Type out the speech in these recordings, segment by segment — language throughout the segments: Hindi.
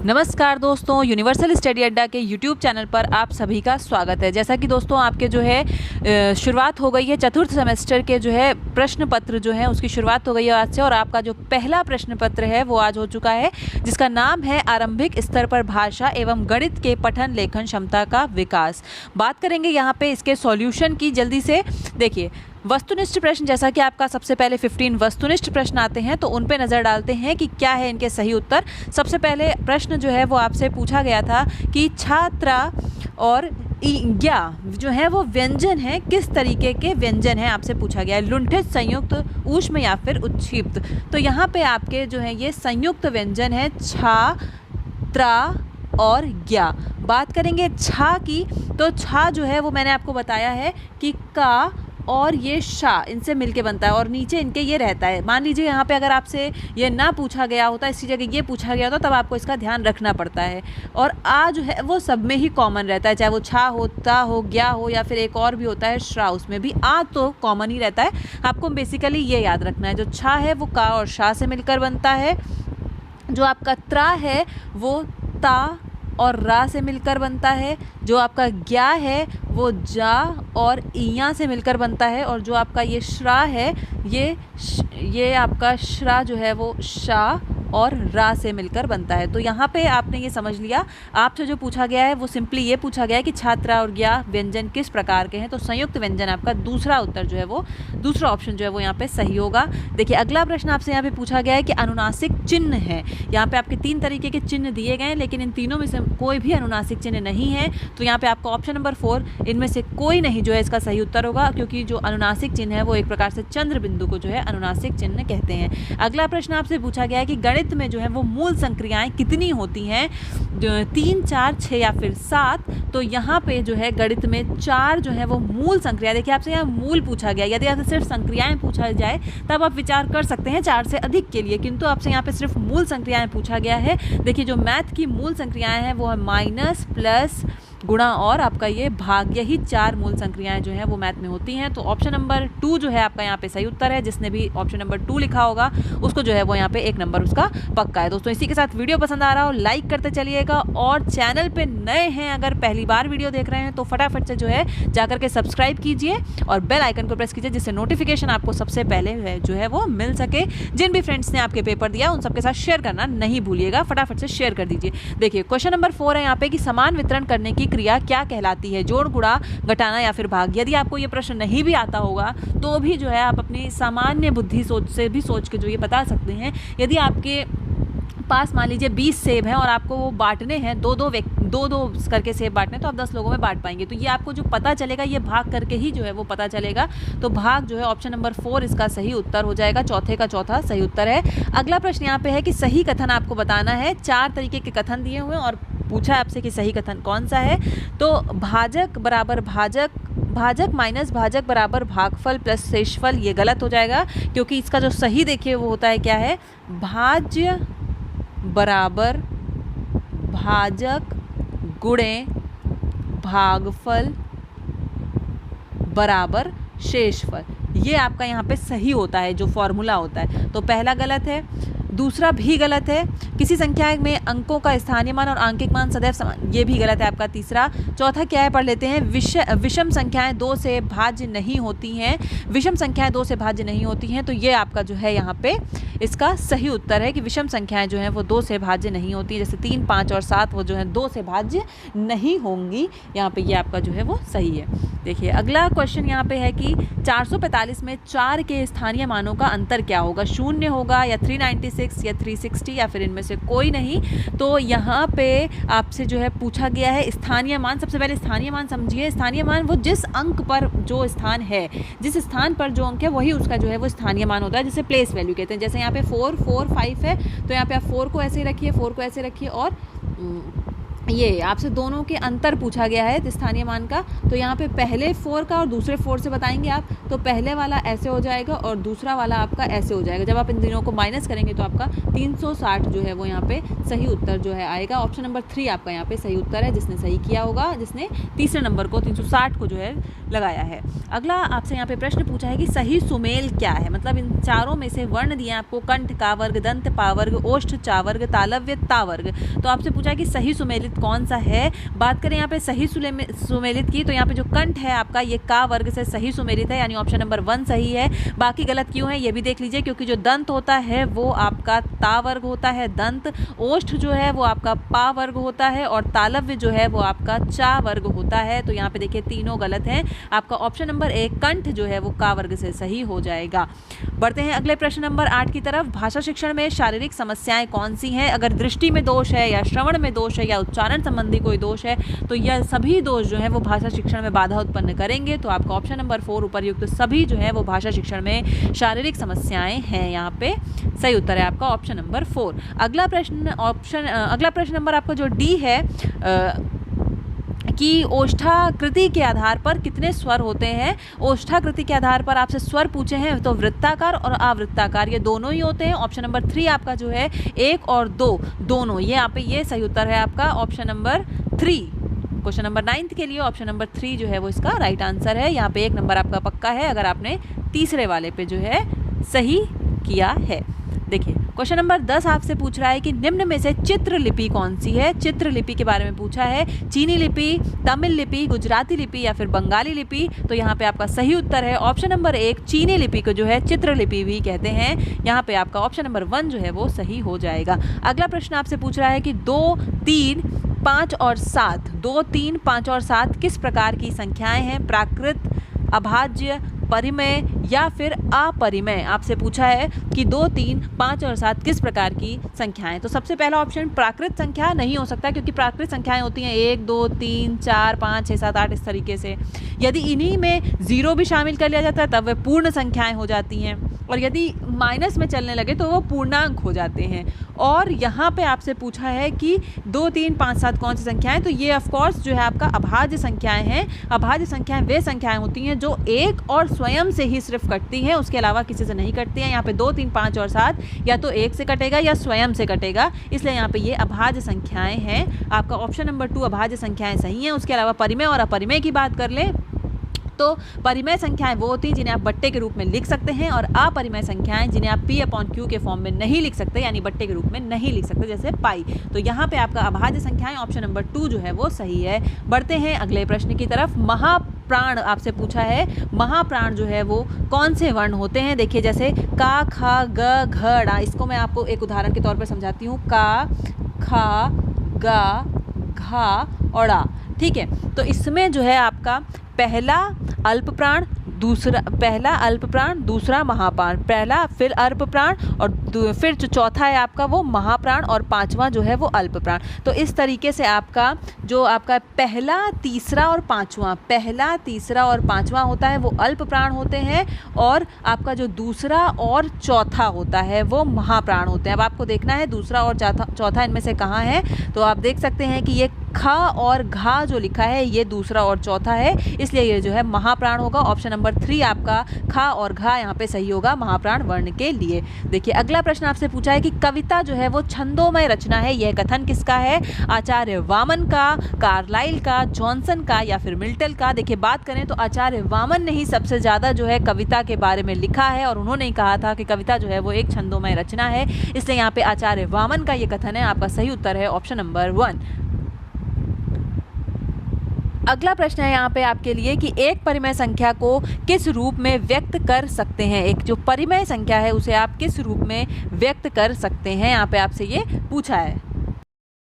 नमस्कार दोस्तों, यूनिवर्सल स्टडी अड्डा के यूट्यूब चैनल पर आप सभी का स्वागत है। जैसा कि दोस्तों आपके जो है शुरुआत हो गई है चतुर्थ सेमेस्टर के जो है प्रश्न पत्र जो है उसकी शुरुआत हो गई है आज से। और आपका जो पहला प्रश्न पत्र है वो आज हो चुका है, जिसका नाम है आरंभिक स्तर पर भाषा एवं गणित के पठन लेखन क्षमता का विकास। बात करेंगे यहाँ पे इसके सॉल्यूशन की। जल्दी से देखिए, वस्तुनिष्ठ प्रश्न, जैसा कि आपका सबसे पहले 15 वस्तुनिष्ठ प्रश्न आते हैं तो उन पे नज़र डालते हैं कि क्या है इनके सही उत्तर। सबसे पहले प्रश्न जो है वो आपसे पूछा गया था कि छात्रा और ज्ञा जो है वो व्यंजन है, किस तरीके के व्यंजन हैं आपसे पूछा गया है। लुंठित, संयुक्त, ऊष्म या फिर उत्क्षिप्त। तो यहाँ पे आपके जो है ये संयुक्त व्यंजन है छा, त्रा और ज्ञा। बात करेंगे छा की, तो छा जो है वो मैंने आपको बताया है कि का और ये शा इनसे मिलके बनता है और नीचे इनके ये रहता है। मान लीजिए यहाँ पे अगर आपसे ये ना पूछा गया होता, इसी जगह ये पूछा गया होता, तब आपको इसका ध्यान रखना पड़ता है। और आ जो है वो सब में ही कॉमन रहता है, चाहे वो छा हो, ता हो, ज्ञा हो या फिर एक और भी होता है श्रा, उसमें भी आ तो कॉमन ही रहता है। आपको बेसिकली ये याद रखना है, जो छा है वो का और शा से मिलकर बनता है। जो आपका त्रा है वो ता और रा से मिलकर बनता है। जो आपका ज्ञा है वो जा और इया से मिलकर बनता है। और जो आपका ये श्रा है ये आपका श्रा जो है वो शा और रा से मिलकर बनता है। तो यहाँ पे आपने ये समझ लिया। आपसे जो पूछा गया है वो सिंपली ये पूछा गया है कि छात्रा और ज्ञा व्यंजन किस प्रकार के हैं। तो संयुक्त व्यंजन आपका दूसरा उत्तर जो है वो, दूसरा ऑप्शन जो है वो यहाँ पे सही होगा। देखिए अगला प्रश्न आपसे यहाँ पे पूछा गया है कि अनुनासिक चिन्ह है। यहाँ पे आपके 3 तरीके के चिन्ह दिए गए हैं, लेकिन इन तीनों में से कोई भी अनुनासिक चिन्ह नहीं है। तो यहाँ पे आपका ऑप्शन नंबर 4 इनमें से कोई नहीं जो है इसका सही उत्तर होगा, क्योंकि जो अनुनासिक चिन्ह है वो एक प्रकार से चंद्र बिंदु को जो है अनुनासिक चिन्ह कहते हैं। अगला प्रश्न आपसे पूछा गया है कि गणित में जो है वो मूल संक्रियाएं कितनी होती हैं, 3, 4, 6 या फिर 7। तो यहाँ पे जो है गणित में 4 जो है वो मूल संक्रिया। देखिए आपसे यहाँ मूल पूछा गया, यदि आपसे सिर्फ संक्रियाएं पूछा जाए तब आप विचार कर सकते हैं 4 से अधिक के लिए, किंतु आपसे यहाँ पे सिर्फ मूल संक्रियाएं पूछा गया है। देखिए जो मैथ की मूल संक्रियाएं हैं वो है माइनस, प्लस, गुणा और आपका ये भाग। यही 4 मूल संक्रियाएं जो हैं वो मैथ में होती हैं। तो ऑप्शन नंबर 2 जो है आपका यहाँ पे सही उत्तर है। जिसने भी ऑप्शन नंबर 2 लिखा होगा उसको जो है वो यहाँ पे 1 नंबर उसका पक्का है। दोस्तों इसी के साथ वीडियो पसंद आ रहा हो लाइक करते चलिएगा, और चैनल पे नए हैं अगर पहली बार वीडियो देख रहे हैं तो फटाफट से जो है जाकर के सब्सक्राइब कीजिए और बेल आइकन को प्रेस कीजिए, जिससे नोटिफिकेशन आपको सबसे पहले जो है वो मिल सके। जिन भी फ्रेंड्स ने आपके पेपर दिया उन सबके साथ शेयर करना नहीं भूलिएगा, फटाफट से शेयर कर दीजिए। देखिए क्वेश्चन नंबर 4 है यहाँ पे कि समान वितरण करने की क्रिया क्या कहलाती है, जोड़, गुणा, घटाना या फिर भाग। यदि आपको ये प्रश्न नहीं भी आता होगा तो भी जो है आप अपनी सामान्य बुद्धि से भी सोच के जो ये बता सकते हैं। यदि आपके पास मान लीजिए 20 सेब हैं और आपको वो बांटने हैं, दो करके सेब बांटने, तो आप 10 लोगों में बांट पाएंगे। तो ये आपको जो पता चलेगा ये भाग करके ही जो है वो पता चलेगा। तो भाग जो है ऑप्शन नंबर 4 इसका सही उत्तर हो जाएगा। चौथे का चौथा सही उत्तर है। अगला प्रश्न यहाँ पे है कि सही कथन आपको बताना है। 4 तरीके के कथन दिए हुए हैं और पूछा आपसे कि सही कथन कौन सा है। तो भाजक बराबर भाजक माइनस भाजक बराबर भागफल प्लस शेषफल, ये गलत हो जाएगा, क्योंकि इसका जो सही देखिए वो होता है क्या है, भाज्य बराबर भाजक गुणे भागफल बराबर शेषफल। ये आपका यहाँ पे सही होता है, जो फॉर्मूला होता है। तो पहला गलत है, दूसरा भी गलत है। किसी संख्या में अंकों का स्थानीय मान और आंकिक मान सदैव समान, ये भी गलत है आपका तीसरा। चौथा क्या है पढ़ लेते हैं, विषम संख्याएं 2 से भाज्य नहीं होती हैं। विषम संख्याएं 2 से भाज्य नहीं होती हैं, तो ये आपका जो है यहाँ पे इसका सही उत्तर है कि विषम संख्याएं जो हैं वो 2 से भाज्य नहीं होती। जैसे 3, 5 और 7 वो जो है 2 से भाज्य नहीं होंगी। यहाँ पे ये आपका जो है वो सही है। देखिए अगला क्वेश्चन यहाँ पे है कि 445 में 4 के स्थानीय मानों का अंतर क्या होगा, 0 होगा या 396 या 360 या फिर इनमें से कोई नहीं। तो यहाँ पे आपसे जो है पूछा गया है स्थानीय मान। सबसे पहले स्थानीय मान समझिए। स्थानीय मान वो जिस अंक पर जो स्थान है, जिस स्थान पर जो अंक है वही उसका जो है वो स्थानीय मान होता है, जिसे प्लेस वैल्यू कहते हैं। जैसे यहाँ पे 4, 4, 5 है, तो यहाँ पे आप 4 को ऐसे रखिए, 4 को ऐसे रखिए और ये आपसे दोनों के अंतर पूछा गया है स्थानीय मान का। तो यहाँ पे पहले 4 का और दूसरे 4 से बताएंगे आप, तो पहले वाला ऐसे हो जाएगा और दूसरा वाला आपका ऐसे हो जाएगा। जब आप इन तीनों को माइनस करेंगे तो आपका 360 जो है वो यहाँ पे सही उत्तर जो है आएगा। ऑप्शन नंबर 3 आपका यहाँ पे सही उत्तर है, जिसने सही किया होगा, जिसने तीसरे नंबर को 360 को जो है लगाया है। अगला आपसे यहाँ पे प्रश्न पूछा है कि सही सुमेल क्या है, मतलब इन चारों में से वर्ण दिए आपको कंठ का वर्ग, दंत पावर्ग, ओष्ठ चावर्ग, तालव्य तावर्ग। तो आपसे पूछा है कि सही सुमेलित कौन सा है। बात करें यहाँ पे सही सुमेलित की, तो यहाँ पे जो कंठ है आपका ये का वर्ग से सही सुमेलित है, यानी ऑप्शन नंबर 1 सही है। बाकी गलत क्यों है ये भी देख लीजिए, क्योंकि जो दंत होता है वो आपका ता वर्ग होता है दंत, ओष्ठ जो है वो आपका पा वर्ग होता है और तालव्य जो है वो आपका चा वर्ग होता है। तो यहाँ पे देखिए तीनों गलत हैं। आपका ऑप्शन नंबर 1 कंठ जो है वो का वर्ग से सही हो जाएगा। बढ़ते हैं अगले प्रश्न नंबर 8 की तरफ। भाषा शिक्षण में शारीरिक समस्याएं कौन सी हैं? अगर दृष्टि में दोष है या श्रवण में दोष है या उच्चारण संबंधी कोई दोष है तो यह सभी दोष जो है वो भाषा शिक्षण में बाधा उत्पन्न करेंगे। तो आपका ऑप्शन नंबर 4 उपर्युक्त सभी जो है वो भाषा शिक्षण में शारीरिक समस्याएं हैं। यहाँ पे सही उत्तर है आपका ऑप्शन नंबर 4। अगला प्रश्न नंबर आपका जो डी है कि ओष्ठाकृति के आधार पर कितने स्वर होते हैं। ओष्ठाकृति के आधार पर आपसे स्वर पूछे हैं तो वृत्ताकार और अवृत्ताकार ये दोनों ही होते हैं। ऑप्शन नंबर 3 आपका जो है 1 और 2 दोनों, ये यहाँ पे ये सही उत्तर है आपका ऑप्शन नंबर 3। क्वेश्चन नंबर 9 के लिए ऑप्शन नंबर 3 जो है वो इसका राइट आंसर है। यहाँ पे 1 नंबर आपका पक्का है अगर आपने तीसरे वाले पे जो है सही किया है। देखिए क्वेश्चन नंबर 10 आपसे पूछ रहा है कि निम्न में से चित्रलिपि कौन सी है। चित्रलिपि के बारे में पूछा है, चीनी लिपि, तमिल लिपि, गुजराती लिपि या फिर बंगाली लिपि। तो यहाँ पे आपका सही उत्तर है ऑप्शन नंबर 1 चीनी लिपि को जो है चित्रलिपि भी कहते हैं। यहाँ पे आपका ऑप्शन नंबर 1 जो है वो सही हो जाएगा। अगला प्रश्न आपसे पूछ रहा है कि 2, 3, 5 और 7 2, 3, 5 और 7 किस प्रकार की संख्याएं हैं? प्राकृत, अभाज्य, परिमेय या फिर अपरिमेय। आपसे पूछा है कि 2, 3, 5 और 7 किस प्रकार की संख्याएं। तो सबसे पहला ऑप्शन प्राकृत संख्या नहीं हो सकता, क्योंकि प्राकृत संख्याएं होती हैं 1, 2, 3, 4, 5, 6, 7, 8 इस तरीके से। यदि इन्हीं में 0 भी शामिल कर लिया जाता है तब वे पूर्ण संख्याएं हो जाती हैं, और यदि माइनस में चलने लगे तो वो पूर्णांक हो जाते हैं। और यहाँ पे आपसे पूछा है कि 2, 3, 5, 7 कौन सी संख्याएं, तो ये ऑफकोर्स जो है आपका अभाज्य संख्याएं हैं। अभाज्य संख्याएं वे संख्याएं होती हैं जो एक और स्वयं से ही सिर्फ कटती हैं, उसके अलावा किसी से नहीं कटती हैं। यहाँ पे 2, 3, 5 और 7 या तो एक से कटेगा या स्वयं से कटेगा, इसलिए यहाँ पे ये अभाज्य संख्याएं हैं। आपका ऑप्शन नंबर 2 अभाज्य संख्याएं सही हैं। उसके अलावा परिमेय और अपरिमेय की बात कर लें तो परिमेय संख्याएं वो होती हैं जिन्हें आप बट्टे के रूप में लिख सकते हैं, और अपरिमेय संख्याएं जिन्हें आप P/Q के फॉर्म में नहीं लिख सकते, यानी बट्टे के रूप में नहीं लिख सकते, जैसे पाई। तो यहाँ पे आपका अभाज्य संख्याएं ऑप्शन नंबर 2 जो है वो सही है। बढ़ते हैं अगले प्रश्न की तरफ। महाप्राण आपसे पूछा है, महाप्राण जो है वो कौन से वर्ण होते हैं। देखिए जैसे का, ख, ग, घ, ड़। इसको मैं आपको एक उदाहरण के तौर पर समझाती हूँ। का, ख, ग, घ और ड़। ठीक है, तो इसमें जो है आपका पहला अल्प प्राण, दूसरा महाप्राण, पहला फिर अल्प प्राण और फिर जो चौथा है आपका वो महाप्राण और पांचवा जो है वो अल्प प्राण। तो इस तरीके से आपका जो आपका पहला, तीसरा और पांचवा होता है वो अल्प प्राण होते हैं, और आपका जो दूसरा और चौथा होता है वो महाप्राण होते हैं। अब आपको देखना है दूसरा और चौथा इनमें से कहाँ है। तो आप देख सकते हैं कि ये ख और घा जो लिखा है ये दूसरा और चौथा है, इसलिए ये जो है महाप्राण होगा। ऑप्शन नंबर 3 आपका ख और घा यहाँ पे सही होगा महाप्राण वर्ण के लिए। देखिए अगला प्रश्न आपसे पूछा है कि कविता जो है वो छंदोमय रचना है, यह कथन किसका है? आचार्य वामन का, कार्लाइल का, जॉनसन का या फिर मिल्टन का। देखिए बात करें तो आचार्य वामन ने ही सबसे ज़्यादा जो है कविता के बारे में लिखा है, और उन्होंने ही कहा था कि कविता जो है वो एक छंदोमय रचना है, इसलिए यहाँ पे आचार्य वामन का ये कथन है। आपका सही उत्तर है ऑप्शन नंबर 1। अगला प्रश्न है यहाँ पे आपके लिए कि एक परिमेय संख्या को किस रूप में व्यक्त कर सकते हैं। एक जो परिमेय संख्या है उसे आप किस रूप में व्यक्त कर सकते हैं, यहाँ पे आपसे ये पूछा है।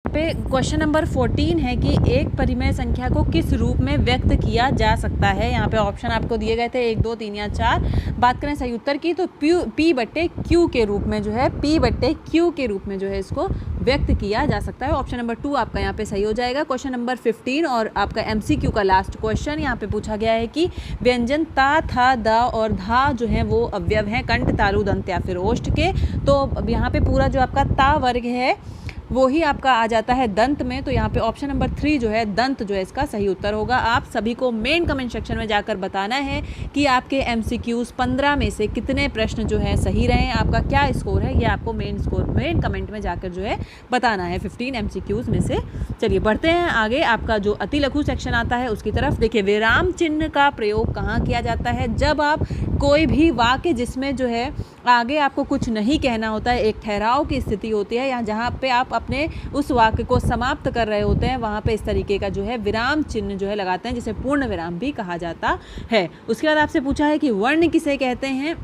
पे क्वेश्चन नंबर 14 है कि एक परिमेय संख्या को किस रूप में व्यक्त किया जा सकता है। यहाँ पे ऑप्शन आपको दिए गए थे 1, 2, 3 या 4। बात करें सही उत्तर की तो P/Q के रूप में जो है P/Q के रूप में जो है इसको व्यक्त किया जा सकता है। ऑप्शन नंबर 2 आपका यहाँ पे सही हो जाएगा। क्वेश्चन नंबर 15 और आपका MCQ का लास्ट क्वेश्चन यहाँ पे पूछा गया है कि व्यंजन ता, था, द और धा जो है वो अवयव हैं कंठ, तालु, दंत या फिर ओष्ठ के। तो यहाँ पे पूरा जो आपका ता वर्ग है वो ही आपका आ जाता है दंत में। तो यहाँ पे ऑप्शन नंबर 3 जो है दंत जो है इसका सही उत्तर होगा। आप सभी को मेन कमेंट सेक्शन में जाकर बताना है कि आपके MCQs 15 में से कितने प्रश्न जो है सही रहे, आपका क्या स्कोर है, ये आपको मेन कमेंट में जाकर जो है बताना है 15 MCQs में से। चलिए बढ़ते हैं आगे, आपका जो अति लघु सेक्शन आता है उसकी तरफ। देखिए, विराम चिन्ह का प्रयोग कहाँ किया जाता है? जब आप कोई भी वाक्य जिसमें जो है आगे आपको कुछ नहीं कहना होता है, एक ठहराव की स्थिति होती है, या जहाँ पे आप अपने उस वाक्य को समाप्त कर रहे होते हैं, वहाँ पे इस तरीके का जो है विराम चिन्ह जो है लगाते हैं, जिसे पूर्ण विराम भी कहा जाता है। उसके बाद आपसे पूछा है कि वर्ण किसे कहते हैं?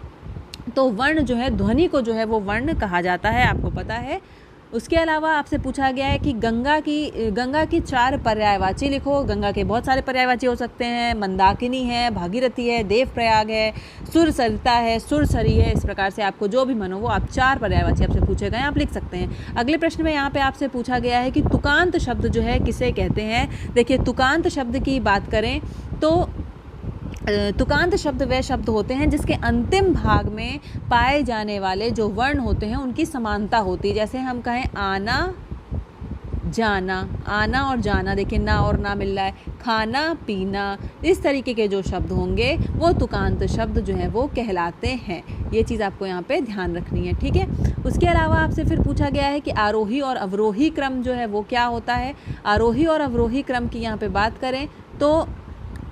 तो वर्ण जो है, ध्वनि को जो है वो वर्ण कहा जाता है, आपको पता है। उसके अलावा आपसे पूछा गया है कि गंगा की 4 पर्यायवाची लिखो। गंगा के बहुत सारे पर्यायवाची हो सकते हैं, मंदाकिनी है, भागीरथी है, देवप्रयाग है, सुरसरिता है, सुरसरी है। इस प्रकार से आपको जो भी मन हो वो आप 4 पर्यायवाची आपसे पूछे गए, आप लिख सकते हैं। अगले प्रश्न में यहाँ पे आपसे पूछा गया है कि तुकांत शब्द जो है किसे कहते हैं? देखिए, तुकांत शब्द की बात करें तो तुकांत शब्द वे शब्द होते हैं जिसके अंतिम भाग में पाए जाने वाले जो वर्ण होते हैं उनकी समानता होती है। जैसे हम कहें आना जाना, आना और जाना, देखिए ना और ना मिल रहा है, खाना पीना, इस तरीके के जो शब्द होंगे वो तुकांत शब्द जो है वो कहलाते हैं। ये चीज़ आपको यहाँ पे ध्यान रखनी है, ठीक है। उसके अलावा आपसे फिर पूछा गया है कि आरोही और अवरोही क्रम जो है वो क्या होता है? आरोही और अवरोही क्रम की यहाँ पे बात करें तो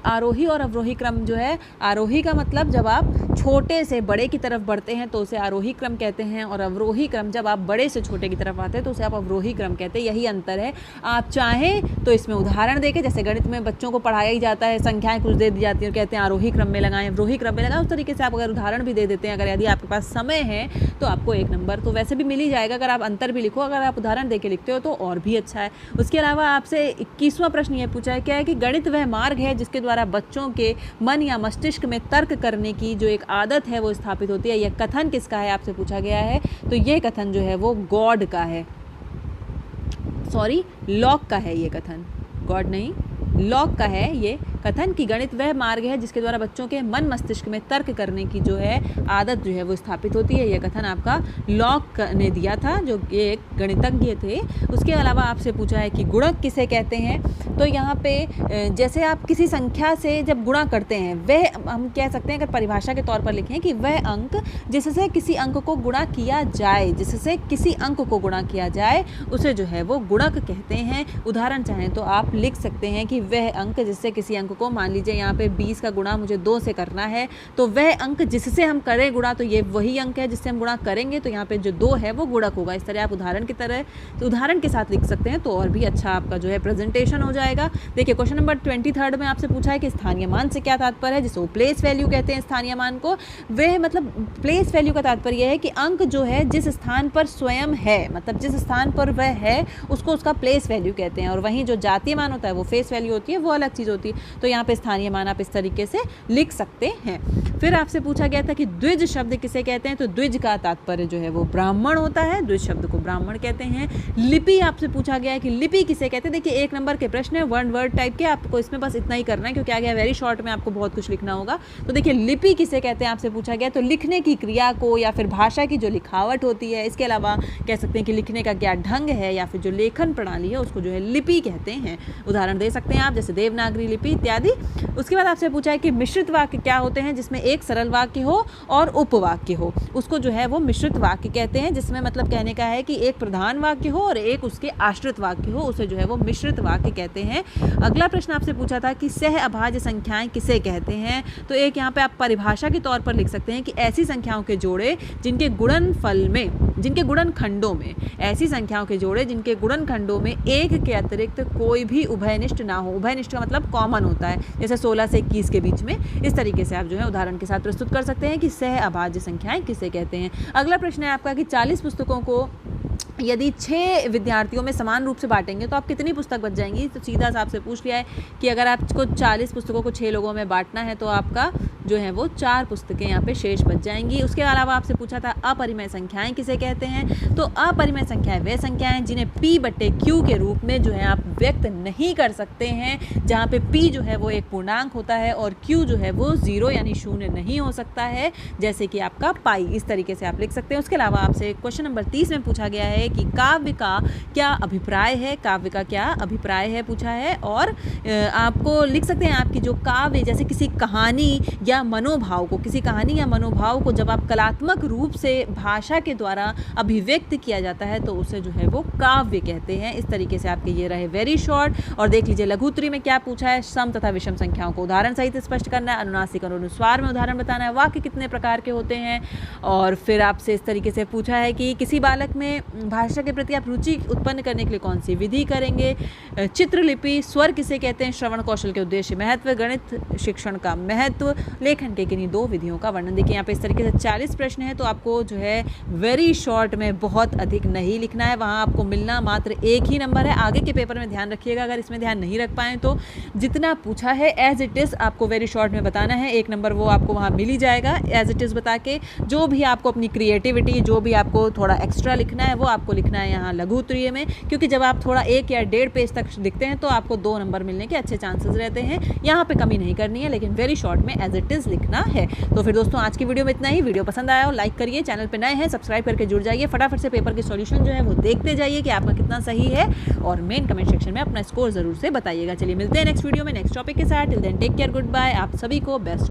आरोही और अवरोही क्रम जो है, आरोही का मतलब जब आप छोटे से बड़े की तरफ बढ़ते हैं तो उसे आरोही क्रम कहते हैं, और अवरोही क्रम जब आप बड़े से छोटे की तरफ आते हैं तो उसे आप अवरोही क्रम कहते हैं। यही अंतर है। आप चाहें तो इसमें उदाहरण देके, जैसे गणित में बच्चों को पढ़ाया ही जाता है, संख्याएं कुछ दे दी जाती हैं और कहते हैं आरोही क्रम में लगाएं, अवरोही क्रम में लगाएं, उस तरीके से आप अगर उदाहरण भी दे देते हैं, अगर यदि आपके पास समय है तो आपको 1 नंबर तो वैसे भी मिल ही जाएगा। अगर आप अंतर भी लिखो, अगर आप उदाहरण दे के लिखते हो तो और भी अच्छा है। उसके अलावा आपसे 21वां प्रश्न ये पूछा है क्या है कि गणित वह मार्ग है जिसके द्वारा बच्चों के मन या मस्तिष्क में तर्क करने की जो एक आदत है वो स्थापित होती है। यह कथन किसका है आपसे पूछा गया है? तो ये कथन जो है वो गॉड का है, सॉरी लॉक का है। ये कथन गॉड नहीं, लॉक का है ये कथन कि गणित वह मार्ग है जिसके द्वारा बच्चों के मन मस्तिष्क में तर्क करने की जो है आदत जो है वो स्थापित होती है। यह कथन आपका लॉक ने दिया था, जो ये एक गणितज्ञ थे। उसके अलावा आपसे पूछा है कि गुणक किसे कहते हैं? तो यहाँ पे जैसे आप किसी संख्या से जब गुणा करते हैं, वह हम कह सकते हैं, अगर परिभाषा के तौर पर लिखें कि वह अंक जिससे किसी अंक को गुणा किया जाए, जिससे किसी अंक को गुणा किया जाए उसे जो है वो गुणक कहते हैं। उदाहरण चाहें तो आप लिख सकते हैं कि वह अंक जिससे किसी अंक को, मान लीजिए यहाँ पे 20 का गुणा मुझे 2 से करना है, तो वह अंक जिससे हम करें गुणा, तो ये वही अंक है जिससे हम गुणा करेंगे, तो यहाँ पे जो 2 है वो गुणक होगा। इस तरह आप उदाहरण की तरह तो उदाहरण के साथ लिख सकते हैं, तो और भी अच्छा आपका जो है प्रेजेंटेशन हो जाएगा। देखिए, क्वेश्चन नंबर 23 में आपसे पूछा है कि स्थानीय मान से क्या तात्पर्य है, जिसे वो प्लेस वैल्यू कहते हैं। स्थानीय मान को वह मतलब प्लेस वैल्यू का तात्पर्य यह है कि अंक जो है जिस स्थान पर स्वयं है, मतलब जिस स्थान पर वह है उसको उसका प्लेस वैल्यू कहते हैं, और वहीं जो जातीय मान होता है वो फेस वैल्यू होती है, वो अलग चीज़ होती है। तो यहाँ पे स्थानीय मान आप इस तरीके से लिख सकते हैं। फिर आपसे पूछा गया था कि द्विज शब्द किसे कहते हैं? तो द्विज का तात्पर्य जो है वो ब्राह्मण होता है, द्विज शब्द को ब्राह्मण कहते हैं। लिपि आपसे पूछा गया है कि लिपि किसे कहते हैं? देखिए, 1 नंबर के प्रश्न है, 1 वर्ड टाइप के, आपको इसमें बस इतना ही करना है क्योंकि आगे वेरी शॉर्ट में आपको बहुत कुछ लिखना होगा। तो देखिए, लिपि किसे कहते हैं आपसे पूछा गया, तो लिखने की क्रिया को या फिर भाषा की जो लिखावट होती है, इसके अलावा कह सकते हैं कि लिखने का क्या ढंग है या फिर जो लेखन प्रणाली है उसको जो है लिपि कहते हैं। उदाहरण दे सकते हैं आप, जैसे देवनागरी लिपि इत्यादि। उसके बाद आपसे पूछा है कि मिश्रित वाक्य क्या होते हैं, जिसमें एक सरल वाक्य हो और उपवाक्य हो, उसको जो है वो मिश्रित वाक्य कहते हैं। जिसमें मतलब कहने का है कि एक प्रधान वाक्य हो और एक उसके आश्रित वाक्य हो, उसे जो है वो मिश्रित वाक्य कहते हैं। अगला प्रश्न आपसे पूछा था कि सह अभाज्य संख्याएं किसे कहते हैं? तो एक यहाँ पे आप परिभाषा के तौर पर लिख सकते हैं कि ऐसी संख्याओं के जोड़े जिनके गुणनफल में, जिनके गुणनखंडों में, ऐसी संख्याओं के जोड़े जिनके गुणनखंडों में एक के अतिरिक्त कोई भी उभयनिष्ठ ना हो। उभयनिष्ठ का मतलब कॉमन होता है, जैसे 16 से 21 के बीच में। इस तरीके से आप जो है उदाहरण के साथ प्रस्तुत कर सकते हैं कि सह अभाज्य संख्याएं किसे कहते हैं। अगला प्रश्न है आपका कि 40 पुस्तकों को यदि 6 विद्यार्थियों में समान रूप से बांटेंगे तो आप कितनी पुस्तक बच जाएंगी? तो सीधा सा आपसे पूछ लिया है कि अगर आपको 40 पुस्तकों को 6 लोगों में बांटना है तो आपका जो है वो 4 पुस्तकें यहाँ पे शेष बच जाएंगी। उसके अलावा आपसे पूछा था अपरिमेय संख्याएं किसे कहते हैं? तो अपरिमेय संख्याएं वे संख्याएं जिन्हें p/q के रूप में जो है आप व्यक्त नहीं कर सकते हैं, जहाँ पे p जो है वो एक पूर्णांक होता है और q जो है वो 0 यानी शून्य नहीं हो सकता है, जैसे कि आपका पाई। इस तरीके से आप लिख सकते हैं। उसके अलावा आपसे क्वेश्चन नंबर 30 में पूछा गया है है कि काव्य का क्या अभिप्राय है, काव्य का क्या अभिप्राय है पूछा है। और आपको लिख सकते हैं आपकी जो काव्य, जैसे किसी कहानी या मनोभाव को, किसी कहानी या मनोभाव को जब आप कलात्मक रूप से भाषा के द्वारा अभिव्यक्त किया जाता है तो उसे जो है वो काव्य कहते हैं। इस तरीके से आपके ये रहे वेरी शॉर्ट। और देख लीजिए लघु उत्तरी में क्या पूछा है, सम तथा विषम संख्याओं को उदाहरण सहित स्पष्ट करना है, अनुनासिक और अनुस्वार में उदाहरण बताना है, वाक्य कितने प्रकार के होते हैं। और फिर आपसे इस तरीके से पूछा है कि किसी बालक में भाषा के प्रति आप रुचि उत्पन्न करने के लिए कौन सी विधि करेंगे, चित्रलिपि, स्वर किसे कहते हैं, श्रवण कौशल के उद्देश्य महत्व, गणित शिक्षण का महत्व, लेखन के किन्हीं 2 विधियों का वर्णन। देखिए यहाँ पे इस तरीके से 40 प्रश्न है, तो आपको जो है वेरी शॉर्ट में बहुत अधिक नहीं लिखना है, वहाँ आपको मिलना मात्र 1 ही नंबर है। आगे के पेपर में ध्यान रखिएगा, अगर इसमें ध्यान नहीं रख पाएँ तो जितना पूछा है एज इट इज़ आपको वेरी शॉर्ट में बताना है। 1 नंबर वो आपको वहाँ मिल ही जाएगा एज इट इज़ बता के। जो भी आपको अपनी क्रिएटिविटी, जो भी आपको थोड़ा एक्स्ट्रा लिखना है वो आपको लिखना है यहाँ लघु उत्तरीय में, क्योंकि जब आप थोड़ा 1 या 1.5 पेज तक दिखते हैं तो आपको 2 नंबर मिलने के अच्छे चांसेस रहते हैं। यहाँ पे कमी नहीं करनी है, लेकिन वेरी शॉर्ट में एज इट इज़ लिखना है। तो फिर दोस्तों आज की वीडियो में इतना ही। वीडियो पसंद आया हो लाइक करिए, चैनल पे नए हैं सब्सक्राइब करके जुड़ जाइए, फटाफट से पेपर के सॉल्यूशन जो है वो देखते जाइए कि आपका कितना सही है, और मेन कमेंट सेक्शन में अपना स्कोर जरूर से बताइएगा। चलिए मिलते हैं नेक्स्ट वीडियो में नेक्स्ट टॉपिक के साथ। Till then take care, good bye, आप सभी को बेस्ट।